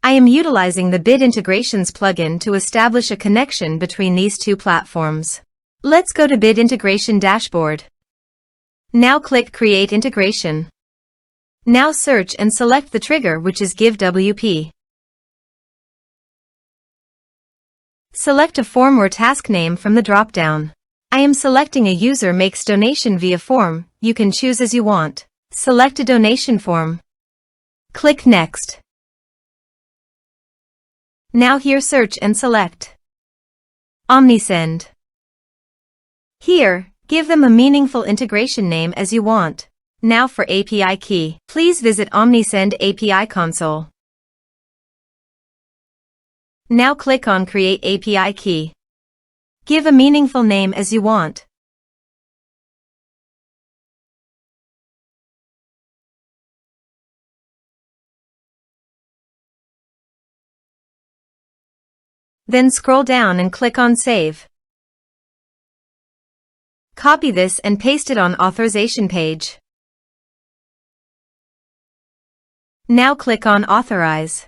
I am utilizing the Bit Integrations plugin to establish a connection between these two platforms. Let's go to Bit Integration Dashboard. Now click Create Integration. Now search and select the trigger, which is GiveWP. Select a form or task name from the drop-down. I am selecting a user makes donation via form. You can choose as you want. Select a donation form. Click Next. Now here search and select Omnisend. Here, give them a meaningful integration name as you want. Now for API key, please visit Omnisend API console. Now click on Create API key. Give a meaningful name as you want. Then scroll down and click on Save. Copy this and paste it on authorization page. Now click on Authorize.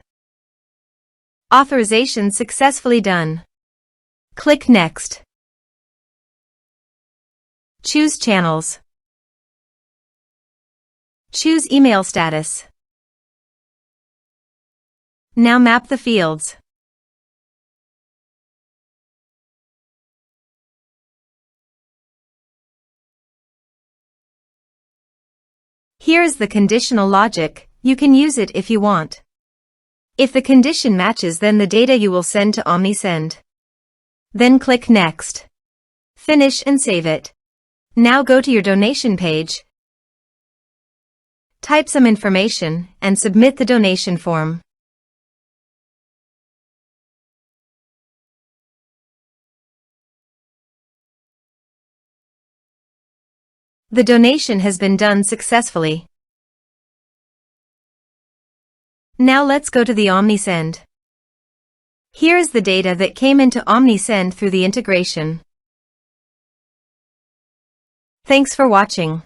Authorization successfully done. Click Next. Choose Channels. Choose Email Status. Now map the fields. Here is the conditional logic. You can use it if you want. If the condition matches, then the data you will send to Omnisend. Then click Next. Finish and save it. Now go to your donation page. Type some information and submit the donation form. The donation has been done successfully. Now let's go to the Omnisend. Here is the data that came into Omnisend through the integration. Thanks for watching.